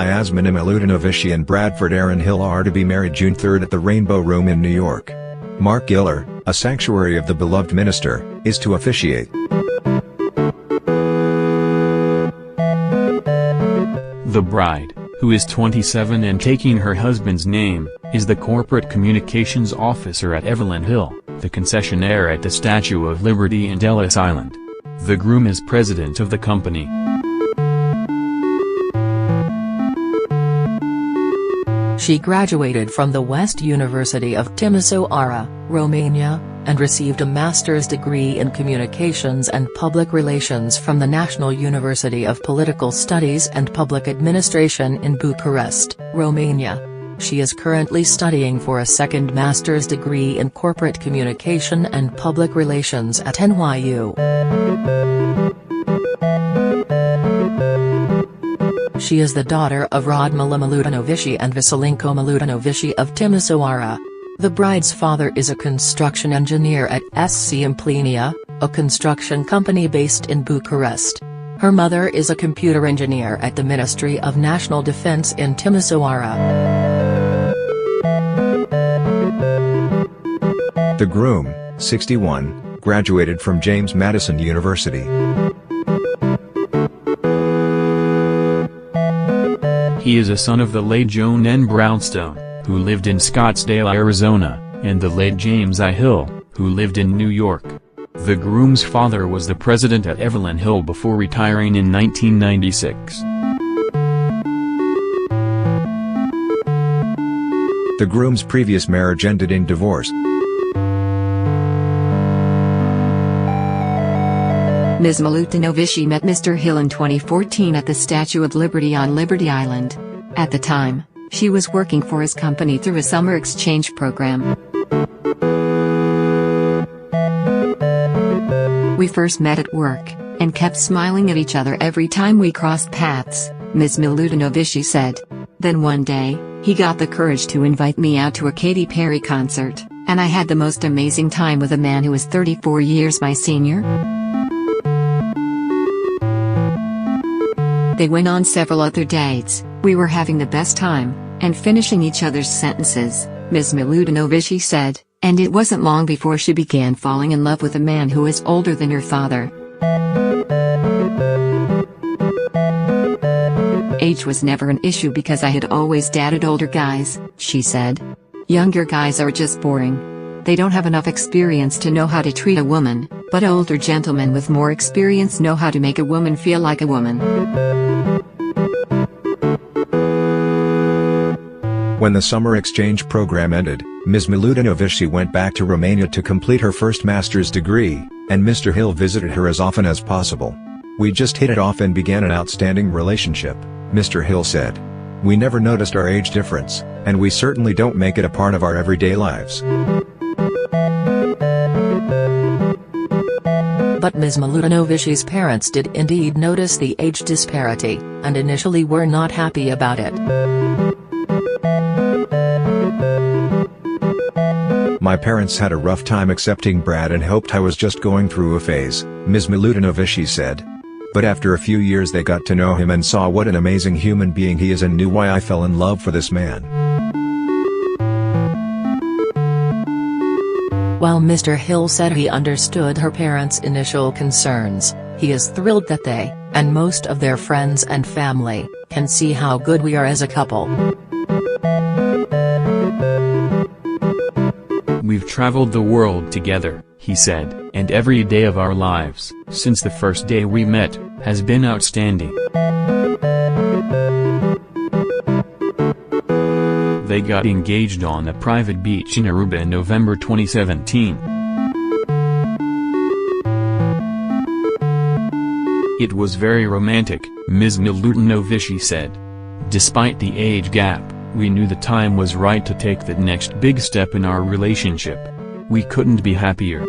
Yasmin Milutinovici and Bradford Aaron Hill are to be married June 3 at the Rainbow Room in New York. Mark Giller, a sanctuary of the beloved minister, is to officiate. The bride, who is 27 and taking her husband's name, is the corporate communications officer at Evelyn Hill, the concessionaire at the Statue of Liberty in Ellis Island. The groom is president of the company. She graduated from the West University of Timisoara, Romania, and received a master's degree in communications and public relations from the National University of Political Studies and Public Administration in Bucharest, Romania. She is currently studying for a second master's degree in corporate communication and public relations at NYU. She is the daughter of Radmila Milutinovici and Vasilenko Milutinovici of Timisoara. The bride's father is a construction engineer at SC Implenia, a construction company based in Bucharest. Her mother is a computer engineer at the Ministry of National Defense in Timisoara. The groom, 61, graduated from James Madison University. He is a son of the late Joan N. Brownstone, who lived in Scottsdale, Arizona, and the late James I. Hill, who lived in New York. The groom's father was the president at Evelyn Hill before retiring in 1996. The groom's previous marriage ended in divorce. Ms. Milutinovici met Mr. Hill in 2014 at the Statue of Liberty on Liberty Island. At the time, she was working for his company through a summer exchange program. We first met at work, and kept smiling at each other every time we crossed paths, Ms. Milutinovici said. Then one day, he got the courage to invite me out to a Katy Perry concert, and I had the most amazing time with a man who was 34 years my senior. They went on several other dates, we were having the best time, and finishing each other's sentences, Ms. Milutinovici said, and it wasn't long before she began falling in love with a man who is older than her father. Age was never an issue because I had always dated older guys, she said. Younger guys are just boring. They don't have enough experience to know how to treat a woman, but older gentlemen with more experience know how to make a woman feel like a woman. When the summer exchange program ended, Ms. Milutinovici went back to Romania to complete her first master's degree, and Mr. Hill visited her as often as possible. We just hit it off and began an outstanding relationship, Mr. Hill said. We never noticed our age difference, and we certainly don't make it a part of our everyday lives. But Ms. Milutinovici's parents did indeed notice the age disparity, and initially were not happy about it. My parents had a rough time accepting Brad and hoped I was just going through a phase, Ms. Milutinovici said. But after a few years they got to know him and saw what an amazing human being he is and knew why I fell in love for this man. While Mr. Hill said he understood her parents' initial concerns, he is thrilled that they, and most of their friends and family, can see how good we are as a couple. We've traveled the world together, he said, and every day of our lives, since the first day we met, has been outstanding. They got engaged on a private beach in Aruba in November 2017. It was very romantic, Ms. Milutinovici said. Despite the age gap, we knew the time was right to take the next big step in our relationship. We couldn't be happier.